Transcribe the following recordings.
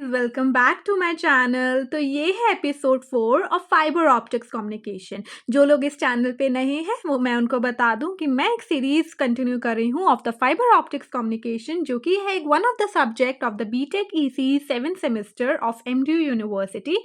Welcome back to my channel. तो ये है episode 4 of fibre optics communication. जो लोग इस चैनल पे नए हैं वो मैं उनको बता दूं कि मैं एक सीरीज कंटिन्यू कर रही हूँ of the fibre optics communication, जो कि है one of the subject of the BTech EC 7th semester of MDU university.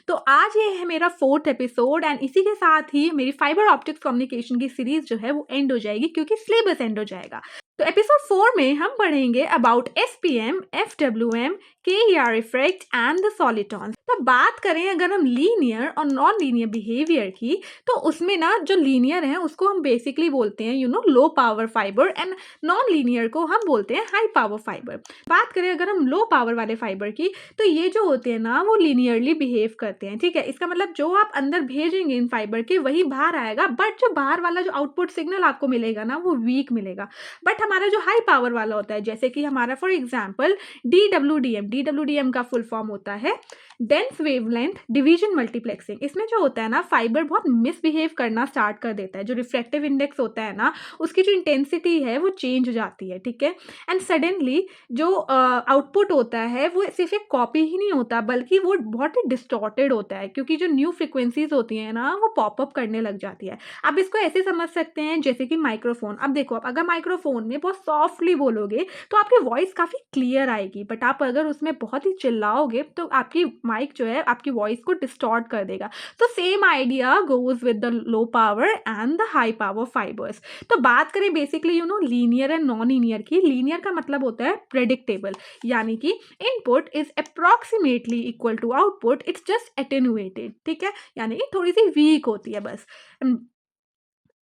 तो आज ये है मेरा 4th एपिसोड एंड इसी के साथ ही मेरी फाइबर ऑप्टिक्स कम्युनिकेशन की सीरीज जो है वो एंड हो जाएगी, क्योंकि सिलेबस एंड हो जाएगा। तो एपिसोड 4 में हम पढ़ेंगे about SPM, FWM, KER effect and the solitons. तो बात करें अगर हम लीनियर और नॉन लीनियर बिहेवियर की, तो उसमें ना जो लीनियर है उसको हम बेसिकली बोलते हैं low power fibre and non linear को हम बोलते हैं हाई पावर फाइबर। बात करें अगर हम लो पावर वाले फाइबर की, तो ये जो होते हैं ना वो लीनियरली बिहेव करते हैं। ठीक है, इसका मतलब जो आप अंदर भेजेंगे इन फाइबर के वही बाहर आएगा, बट जो बाहर वाला जो आउटपुट सिग्नल आपको मिलेगा ना वो वीक मिलेगा। बट हमारा जो हाई पावर वाला होता है, जैसे कि हमारा फॉर एग्जांपल DWDM का फुल फॉर्म होता है डेंस वेवलेंथ डिवीजन मल्टीप्लेक्सिंग। इसमें जो होता है ना फाइबर बहुत मिसबिहेव करना स्टार्ट कर देता है। जो रिफ्रैक्टिव इंडेक्स होता है ना उसकी जो इंटेंसिटी है वो चेंज हो जाती है। ठीक है, एंड सडनली जो आउटपुट होता है वो सिर्फ एक कॉपी ही नहीं होता, बल्कि वो बहुत ही डिस्टॉर्टेड होता है, क्योंकि जो न्यू फ्रिक्वेंसीज होती हैं ना वो पॉपअप करने लग जाती है। आप इसको ऐसे समझ सकते हैं जैसे कि माइक्रोफोन। अब देखो, आप अगर माइक्रोफोन में बहुत सॉफ्टली बोलोगे तो आपकी वॉइस काफ़ी क्लियर आएगी, बट आप अगर उसमें बहुत ही चिल्लाओगे तो आपकी माइक जो है आपकी वॉइस को डिस्टॉर्ट कर देगा। तो same idea goes with the low power and the high power fibres. तो बात करें basically linear and non linear की। लीनियर का मतलब होता है प्रेडिक्टेबल, यानी कि input is approximately equal to output, it's just attenuated. ठीक है, यानी कि थोड़ी सी वीक होती है बस।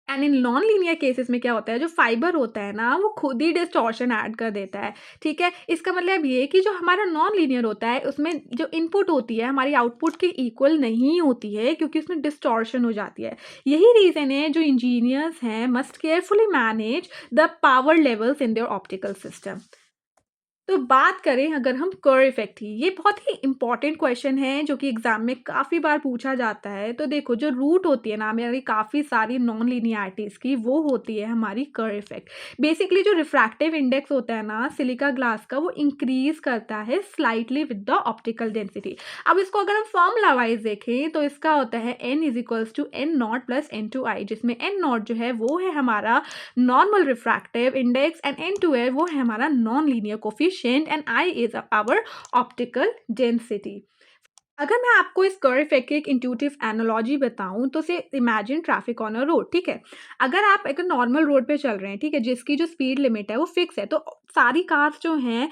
And in non linear cases में क्या होता है, जो फाइबर होता है ना वो खुद ही डिस्टॉर्शन ऐड कर देता है। ठीक है, इसका मतलब ये कि जो हमारा नॉन लीनियर होता है उसमें जो इनपुट होती है हमारी आउटपुट के इक्वल नहीं होती है, क्योंकि उसमें डिस्टॉर्शन हो जाती है। यही रीज़न है जो इंजीनियर्स हैं must carefully manage the power levels in their optical system. तो बात करें अगर हम कर्व इफेक्ट की, ये बहुत ही इंपॉर्टेंट क्वेश्चन है जो कि एग्जाम में काफ़ी बार पूछा जाता है। तो देखो, जो रूट होती है ना हमारी काफ़ी सारी नॉन लीनियरिटीज़ की, वो होती है हमारी कर्व इफेक्ट। बेसिकली जो रिफ्रैक्टिव इंडेक्स होता है ना सिलिका ग्लास का, वो इंक्रीज करता है slightly with the optical density. अब इसको अगर हम फॉर्मूला वाइज देखें तो इसका होता है N is equals to N0 plus N2I, जिसमें N0 जो है वो है हमारा normal refractive index and N2 है वो है हमारा non linear coefficient and I is our optical density। अगर मैं आपको इस कर्व इफेक्ट की एक इंट्यूटिव एनालॉजी बताऊं तो से imagine traffic on a road. ठीक है, अगर आप एक नॉर्मल रोड पे चल रहे हैं, ठीक है, जिसकी जो स्पीड लिमिट है वो फिक्स है, तो सारी कार्स जो हैं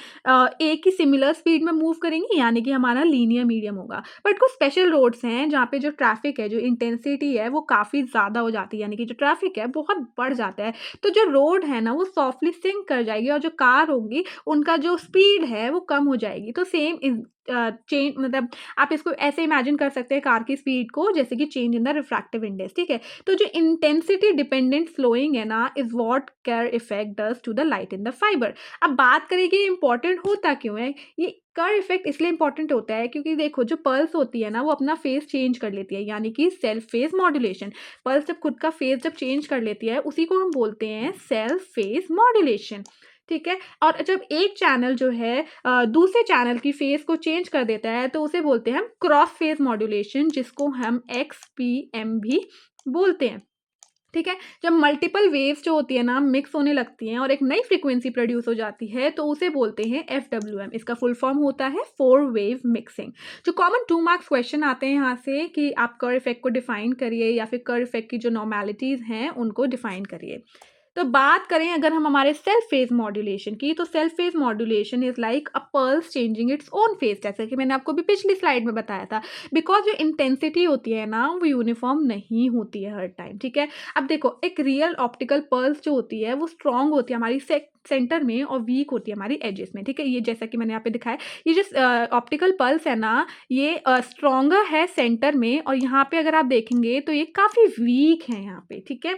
एक ही सिमिलर स्पीड में मूव करेंगी, यानी कि हमारा लीनियर मीडियम होगा। बट कुछ स्पेशल रोड्स हैं जहाँ पे जो ट्रैफिक है, जो इंटेंसिटी है वो काफ़ी ज़्यादा हो जाती है, यानी कि जो ट्रैफिक है बहुत बढ़ जाता है। तो जो रोड है ना वो सॉफ्टली सिंक कर जाएगी और जो कार होंगी उनका जो स्पीड है वो कम हो जाएगी। तो सेम चेंज, मतलब आप इसको ऐसे इमेजिन कर सकते हैं कार की स्पीड को जैसे कि change in the refractive index. ठीक है, तो जो इंटेंसिटी डिपेंडेंट फ्लोइंग है ना is what curve effect does to the light in the fibre. अब बात करें कि इंपॉर्टेंट होता क्यों है ये कर्व इफेक्ट, इसलिए इंपॉर्टेंट होता है क्योंकि देखो जो पल्स होती है ना वो अपना फेज चेंज कर लेती है, यानी कि सेल्फ फेज मॉड्यूलेशन। पल्स जब खुद का फेज जब चेंज कर लेती है उसी को हम बोलते हैं सेल्फ फेज मॉड्यूलेशन। ठीक है, और जब एक चैनल जो है दूसरे चैनल की फेज को चेंज कर देता है तो उसे बोलते हैं हम क्रॉस फेज मॉड्यूलेशन, जिसको हम XPM भी बोलते हैं। ठीक है, जब मल्टीपल वेव्स जो होती है ना मिक्स होने लगती हैं और एक नई फ्रीक्वेंसी प्रोड्यूस हो जाती है तो उसे बोलते हैं FWM। इसका फुल फॉर्म होता है 4 वेव मिक्सिंग। जो कॉमन 2 मार्क्स क्वेश्चन आते हैं यहाँ से कि आप कर्व इफेक्ट को डिफाइन करिए या फिर कर्व इफेक्ट की जो नॉर्मेलिटीज़ हैं उनको डिफाइन करिए। तो बात करें अगर हम हमारे सेल्फ फेज मॉड्यूलेशन की, तो self phase modulation is like a pulse changing its own phase, जैसा कि मैंने आपको भी पिछली स्लाइड में बताया था। बिकॉज जो इंटेंसिटी होती है ना वो यूनिफॉर्म नहीं होती है हर टाइम। ठीक है, अब देखो एक रियल ऑप्टिकल पल्स जो होती है वो स्ट्रांग होती है हमारी सेंटर में और वीक होती है हमारी एजेस में। ठीक है, ये जैसा कि मैंने यहाँ पे दिखाया, ये जो ऑप्टिकल पल्स है ना ये स्ट्रॉन्गर है सेंटर में, और यहाँ पे अगर आप देखेंगे तो ये काफ़ी वीक है यहाँ पे। ठीक है,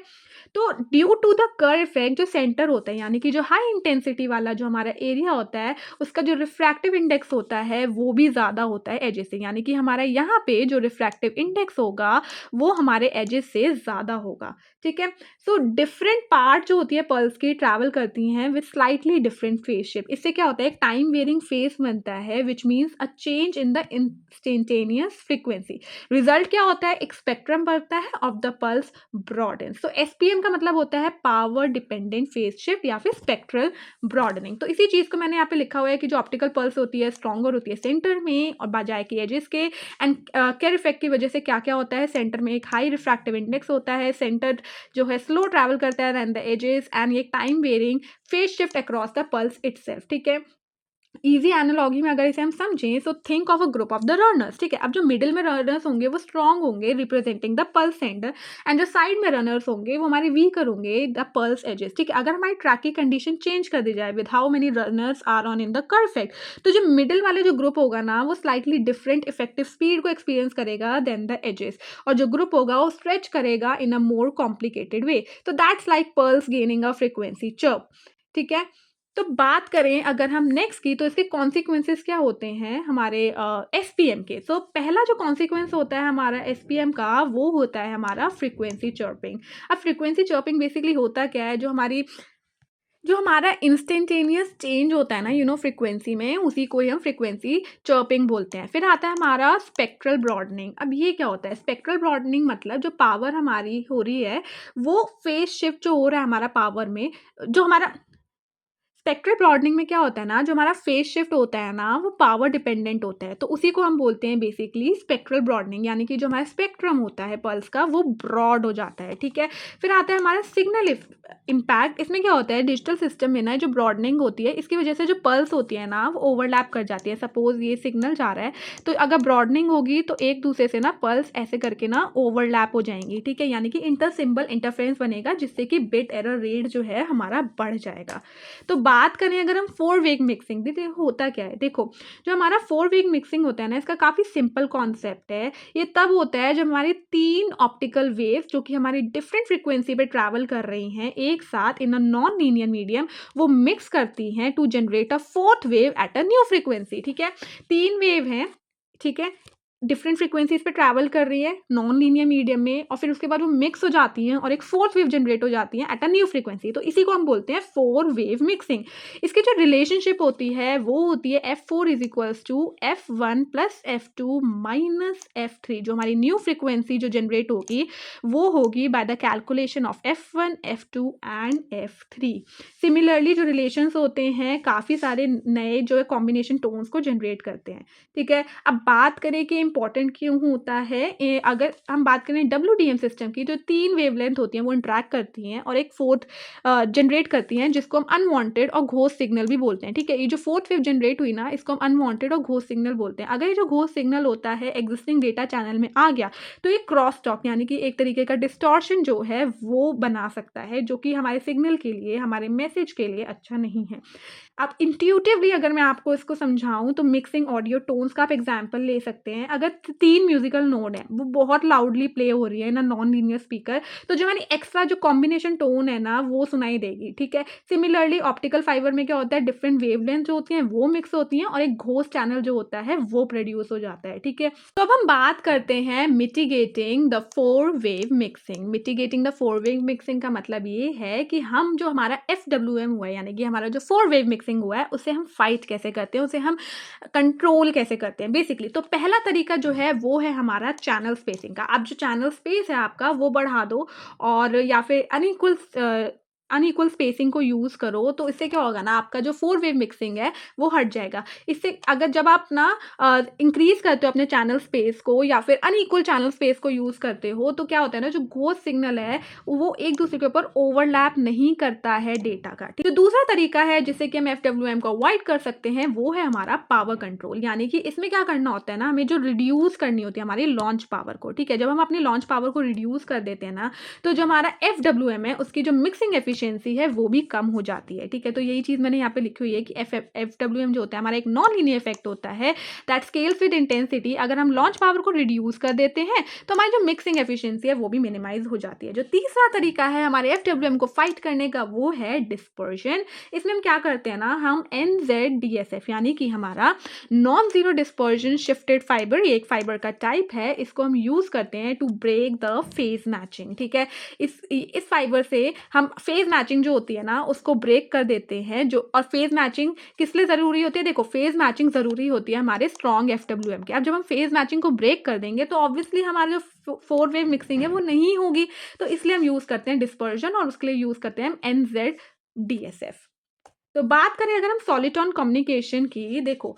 तो due to the curve effect जो सेंटर होता है, यानी कि जो हाई इंटेंसिटी वाला जो हमारा एरिया होता है उसका जो रिफ्रैक्टिव इंडेक्स होता है वो भी ज़्यादा होता है एजेस से, यानी कि हमारा यहाँ पे जो रिफ्रैक्टिव इंडेक्स होगा वो हमारे एजेस से ज़्यादा होगा। ठीक है, सो डिफरेंट पार्ट जो होती है पल्स की ट्रैवल करती हैं with slightly different phase shift. इससे क्या होता है, एक टाइम वेरिंग फेज बनता है which means a change in the instantaneous frequency. Result क्या होता है, एक स्पेक्ट्रम बढ़ता है ऑफ द पल्स ब्रॉडन। तो एसपीएम का मतलब होता है पावर डिपेंडेंट फेज शिफ्ट या फिर स्पेक्ट्रल ब्रॉडनिंग। तो इसी चीज़ को मैंने यहाँ पे लिखा हुआ है कि जो ऑप्टिकल पल्स होती है स्ट्रॉन्गर होती है सेंटर में और बजाय के एजेस के। एंड केयर इफेक्ट की वजह से क्या क्या होता है, सेंटर में एक हाई रिफ्रैक्टिव इंडेक्स होता है, सेंटर जो है स्लो ट्रैवल करता है देन द एजेस, एंड ये time varying phase shift across the pulse itself. ठीक है, ईजी एनालॉजी में अगर इसे हम समझें तो think of a group of the runners. ठीक है, अब जो मिडिल में रनर्स होंगे वो स्ट्रॉन्ग होंगे representing the pulse centre, and जो साइड में रनर्स होंगे वो हमारे वीकर होंगे द पल्स एजेस। ठीक है, अगर हमारी ट्रैक की कंडीशन चेंज कर दी जाए with how many runners are on in the curve effect, तो जो मिडिल वाले जो ग्रुप होगा ना वो स्लाइटली डिफरेंट इफेक्टिव स्पीड को एक्सपीरियंस करेगा देन द एजेस, और जो ग्रुप होगा वो स्ट्रेच करेगा इन अ मोर कॉम्प्लिकेटेड वे। तो that's like pulse gaining a frequency chirp. ठीक है, तो बात करें अगर हम नेक्स्ट की, तो इसके कॉन्सिक्वेंसेस क्या होते हैं हमारे एसपीएम के। तो पहला जो कॉन्सिक्वेंस होता है हमारा एसपीएम का वो होता है हमारा फ्रीक्वेंसी चर्पिंग। अब फ्रीक्वेंसी चर्पिंग बेसिकली होता क्या है, जो हमारा इंस्टेंटेनियस चेंज होता है ना फ्रीक्वेंसी में, उसी को ही हम फ्रीक्वेंसी चर्पिंग बोलते हैं। फिर आता है हमारा स्पेक्ट्रल ब्रॉडनिंग। अब ये क्या होता है, स्पेक्ट्रल ब्रॉडनिंग मतलब जो पावर हमारी हो रही है वो फेज शिफ्ट जो हो रहा है हमारा पावर में, जो हमारा स्पेक्ट्रल ब्रॉडनिंग में क्या होता है ना, जो हमारा फेज शिफ्ट होता है ना वो पावर डिपेंडेंट होता है, तो उसी को हम बोलते हैं बेसिकली स्पेक्ट्रल ब्रॉडनिंग, यानी कि जो हमारा स्पेक्ट्रम होता है पल्स का वो ब्रॉड हो जाता है। ठीक है, फिर आता है हमारा सिग्नल इम्पैक्ट। इसमें क्या होता है, डिजिटल सिस्टम में ना जो ब्रॉडनिंग होती है इसकी वजह से जो पल्स होती है ना वो ओवरलैप कर जाती है। सपोज ये सिग्नल जा रहा है, तो अगर ब्रॉडनिंग होगी तो एक दूसरे से ना पल्स ऐसे करके ना ओवरलैप हो जाएंगी। ठीक है, यानी कि इंटर सिंबल इंटरफेरेंस बनेगा जिससे कि बिट एरर रेट जो है हमारा बढ़ जाएगा। तो बात करें अगर हम 4 वेव मिक्सिंग, देखिए होता क्या है, देखो जो हमारा 4 वेव मिक्सिंग होता है ना इसका काफ़ी सिंपल कॉन्सेप्ट है। ये तब होता है जब हमारी 3 ऑप्टिकल वेव जो कि हमारी डिफरेंट फ्रीक्वेंसी पे ट्रैवल कर रही हैं एक साथ in a non linear medium, वो मिक्स करती हैं to generate a 4th wave at a new frequency. ठीक है, 3 वेव हैं, ठीक है, डिफरेंट फ्रीक्वेंसीज पे ट्रैवल कर रही है नॉन लीनियर मीडियम में, और फिर उसके बाद वो मिक्स हो जाती हैं और एक 4th वेव जनरेट हो जाती है एट अ न्यू फ्रीक्वेंसी। तो इसी को हम बोलते हैं 4 वेव मिक्सिंग। इसकी जो रिलेशनशिप होती है वो होती है F4 is equals to F1 plus F2 minus F3। जो हमारी न्यू फ्रीक्वेंसी जो जनरेट होगी वो होगी by the calculation of F1, F2 and F3। Similarly जो रिलेशंस होते हैं काफ़ी सारे नए जो कॉम्बिनेशन टोन्स को जनरेट करते हैं। ठीक है, अब बात करें कि इंपॉर्टेंट क्यों होता है, अगर हम बात करें WDM सिस्टम की, जो 3 वेवलेंथ होती हैं वो इंटरेक्ट करती हैं और एक 4th जनरेट करती हैं जिसको हम अनवांटेड और घोस्ट सिग्नल भी बोलते हैं। ठीक है, ये जो 4th वेव जनरेट हुई ना इसको हम अनवांटेड और घोस्ट सिग्नल बोलते हैं। अगर ये जो घोस्ट सिग्नल होता है एग्जिस्टिंग डेटा चैनल में आ गया तो ये क्रॉस टॉक यानी कि एक तरीके का डिस्टॉर्शन जो है वो बना सकता है, जो कि हमारे सिग्नल के लिए, हमारे मैसेज के लिए अच्छा नहीं है। अब इंट्यूटिवली अगर मैं आपको इसको समझाऊं तो मिक्सिंग ऑडियो टोन्स का आप एग्जांपल ले सकते हैं। अगर 3 म्यूजिकल नोड है वो बहुत लाउडली प्ले हो रही है ना नॉन लीनियर स्पीकर, तो जो हमारी एक्स्ट्रा जो कॉम्बिनेशन टोन है ना वो सुनाई देगी। ठीक है, सिमिलरली ऑप्टिकल फाइबर में क्या होता है, डिफरेंट वेवलेंथ जो होती हैं वो मिक्स होती हैं और एक घोस्ट चैनल जो होता है वो प्रोड्यूस हो जाता है। ठीक है, तो अब हम बात करते हैं mitigating the 4 wave mixing. Mitigating the 4 wave mixing का मतलब ये है कि हम जो हमारा FWM हुआ है यानी कि हमारा जो 4 वेव मिक्सिंग हुआ है उसे हम फाइट कैसे करते हैं, उसे हम कंट्रोल कैसे करते हैं बेसिकली। तो पहला तरीका जो है वो है हमारा चैनल स्पेसिंग का। अब जो चैनल स्पेस है आपका वो बढ़ा दो और या फिर अनइक्वल स्पेसिंग को यूज़ करो, तो इससे क्या होगा ना आपका जो 4 वेव मिक्सिंग है वो हट जाएगा। इससे अगर जब आप ना इंक्रीज करते हो अपने चैनल स्पेस को या फिर अनइक्वल चैनल स्पेस को यूज़ करते हो तो क्या होता है ना, जो घोस्ट सिग्नल है वो एक दूसरे के ऊपर ओवरलैप नहीं करता है डेटा का। ठीक है, तो दूसरा तरीका है जिससे कि हम FWM को अवॉइड कर सकते हैं वो है हमारा पावर कंट्रोल। यानी कि इसमें क्या करना होता है ना, हमें जो रिड्यूस करनी होती है हमारी लॉन्च पावर को। ठीक है, जब हम अपनी लॉन्च पावर को रिड्यूस कर देते हैं ना तो जो हमारा FWM है उसकी जो मिक्सिंग एफिशिएंसी है वो भी कम हो जाती है। ठीक है, तो यही चीज़ मैंने यहाँ पे लिखी हुई है कि FWM जो होता है हमारा एक नॉन लीनियर इफेक्ट होता है दैट स्केल्स विद इंटेंसिटी। अगर हम लॉन्च पावर को रिड्यूस कर देते हैं तो हमारी जो मिक्सिंग एफिशिएंसी है वो भी मिनिमाइज हो जाती है। जो तीसरा तरीका है हमारे FWM को फाइट करने का वो है डिस्पर्जन। इसमें हम क्या करते हैं ना, हम NZDSF यानी कि हमारा non zero dispersion shifted fibre, ये एक फाइबर का टाइप है, इसको हम यूज़ करते हैं to break the phase matching. ठीक है, इस फाइबर से हम फेज फेज़ मैचिंग जो होती है ना उसको ब्रेक कर देते हैं जो और फेज़ मैचिंग किस लिए ज़रूरी होती है? देखो फेज़ मैचिंग ज़रूरी होती है हमारे स्ट्रॉन्ग एफडब्ल्यूएम की। अब जब हम फेज़ मैचिंग को ब्रेक कर देंगे तो ऑब्वियसली हमारा जो 4 वेव मिक्सिंग है वो नहीं होगी। तो इसलिए हम यूज़ करते हैं डिस्पर्जन और उसके लिए यूज़ करते हैं हम एनज़ेड-डीएसएफ। तो बात करें अगर हम सॉलिटॉन कम्युनिकेशन की, देखो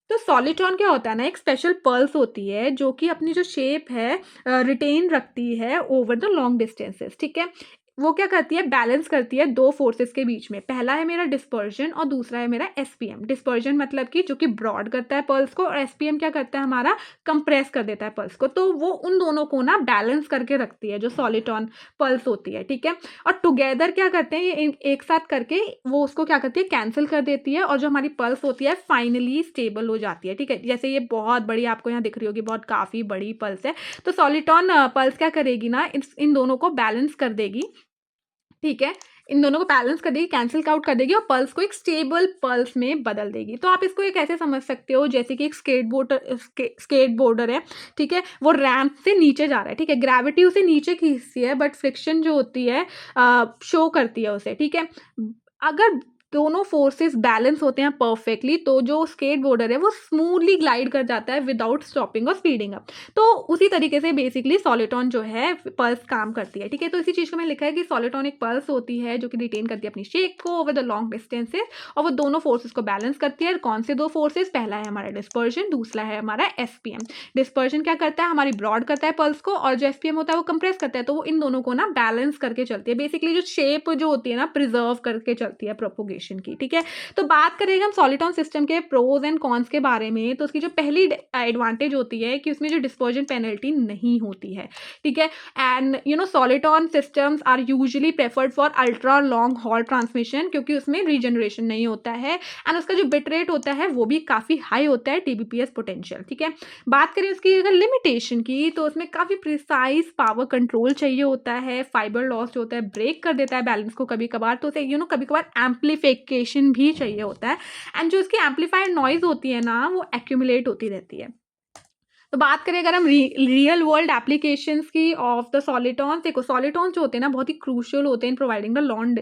तो सॉलिटॉन क्या होता है ना, एक स्पेशल पल्स होती है जो कि अपनी जो शेप है रिटेन रखती है ओवर द लॉन्ग डिस्टेंसेस, ठीक है। वो क्या करती है, बैलेंस करती है दो फोर्सेस के बीच में। पहला है मेरा डिस्पर्जन और दूसरा है मेरा एसपीएम। डिस्पर्जन मतलब कि जो कि ब्रॉड करता है पल्स को, और एसपीएम क्या करता है, हमारा कंप्रेस कर देता है पल्स को। तो वो उन दोनों को ना बैलेंस करके रखती है जो सॉलिटॉन पल्स होती है, ठीक है। और टुगेदर क्या करते हैं, ये एक साथ करके वो उसको क्या करती है, कैंसिल कर देती है, और जो हमारी पल्स होती है फाइनली स्टेबल हो जाती है, ठीक है। जैसे ये बहुत बड़ी आपको यहाँ दिख रही होगी, बहुत काफ़ी बड़ी पल्स है। तो सॉलिटॉन पल्स क्या करेगी ना, इन दोनों को बैलेंस कर देगी, ठीक है। इन दोनों को बैलेंस कर देगी, कैंसल आउट कर देगी और पल्स को एक स्टेबल पल्स में बदल देगी। तो आप इसको एक ऐसे समझ सकते हो जैसे कि एक स्केटबोर्डर है, ठीक है। वो रैंप से नीचे जा रहा है, ठीक है। ग्रेविटी उसे नीचे खींचती है बट फ्रिक्शन जो होती है शो करती है उसे, ठीक है। अगर दोनों फोर्सेस बैलेंस होते हैं परफेक्टली तो जो स्केटबोर्डर है वो स्मूथली ग्लाइड कर जाता है विदाउट स्टॉपिंग और स्पीडिंग अप। तो उसी तरीके से बेसिकली सॉलिटॉन जो है पल्स काम करती है, ठीक है। तो इसी चीज़ को मैंने लिखा है कि सॉलिटॉन एक पल्स होती है जो कि रिटेन करती है अपनी शेप को ओवर द लॉन्ग डिस्टेंसेस, और वो दोनों फोर्सेस को बैलेंस करती है। कौन से दो फोर्सेस, पहला है हमारा डिस्पर्जन, दूसरा है हमारा एसपीएम। डिस्पर्जन क्या करता है, हमारी ब्रॉड करता है पल्स को, और जो एसपीएम होता है वो कंप्रेस करता है। तो वो इन दोनों को ना बैलेंस करके चलती है, बेसिकली जो शेप जो होती है ना प्रिजर्व करके चलती है प्रोपोगेशन की, ठीक है। तो बात करेंगे हम सॉलिटॉन सिस्टम के प्रोज एंड कॉन्स के बारे में, तो उसकी जो पहली एडवांटेज होती है कि उसमें जो डिस्पर्जन पेनल्टी नहीं होती है, ठीक है। And soliton systems are usually preferred for ultra long haul transmission, क्योंकि उसमें रीजनरेशन नहीं होता है, एंड उसका जो बिट रेट होता है वो भी काफ़ी हाई होता है, टीबीपीएस पोटेंशियल, ठीक है। बात करें उसकी अगर लिमिटेशन की, तो उसमें काफ़ी प्रिसाइज पावर कंट्रोल चाहिए होता है। फाइबर लॉस जो होता है ब्रेक कर देता है बैलेंस को कभी कभार, तो उसे कभी कभार एम्पलीफिकेशन भी चाहिए होता है, एंड जो उसकी एम्पलीफाइड नॉइज होती है ना वो एक्यूमुलेट होती रहती है। तो बात करें अगर हम रियल वर्ल्ड एप्लीकेशंस की ऑफ द सॉलिटॉन, देखो सॉलिटॉन जो होते हैं ना बहुत ही क्रूशियल होते हैं in providing the long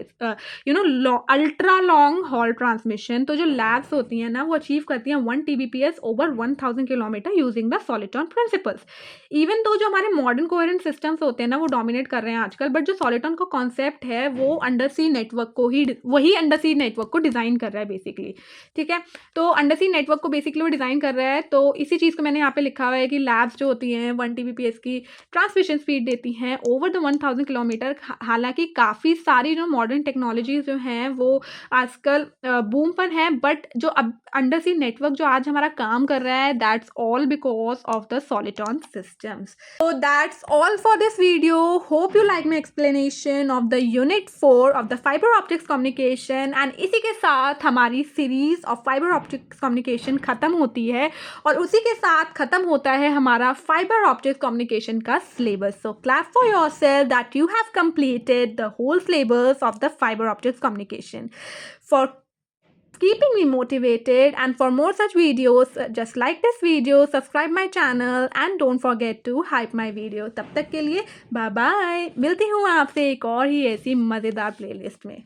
ultra long haul transmission. तो जो लैब्स होती हैं ना वो अचीव करती हैं 1 TBPS over 1000 kilometre using the soliton principles. Even तो जो हमारे मॉडर्न कोहेरेंट सिस्टम्स होते हैं ना वो डोमिनेट कर रहे हैं आजकल, बट जो सॉलिटॉन का कॉन्सेप्ट है वो अंडर सी नेटवर्क को ही वही अंडर सी नेटवर्क को डिज़ाइन कर रहा है बेसिकली, ठीक है। तो अंडर सी नेटवर्क को बेसिकली वो डिज़ाइन कर रहा है। तो इसी चीज़ को मैंने यहाँ पे लिखा हुआ है कि लैब्स जो होती हैं 1 TBPS की ट्रांसमिशन स्पीड देती हैं ओवर द 1000 किलोमीटर। हालांकि काफ़ी सारी जो मॉडर्न टेक्नोलॉजीज जो हैं वो आजकल बूम पर हैं, बट जो अब अंडर सी नेटवर्क जो आज हमारा काम कर रहा है that's all because of the soliton systems. So that's all for this video. Hope you like my explanation of the unit 4 of the fiber optics communication, and इसी के साथ हमारी series of fibre optics communication ख़त्म होती है, और उसी के साथ ख़त्म होता है हमारा फाइबर ऑप्टिक्स कम्युनिकेशन का syllabus. So clap for yourself that you have completed the whole syllabus of the fiber optics communication. For keeping me motivated and for more such videos just like this video, subscribe my channel and don't forget to hype my video. तब तक के लिए bye bye, मिलती हूँ आपसे एक और ही ऐसी मज़ेदार प्लेलिस्ट में।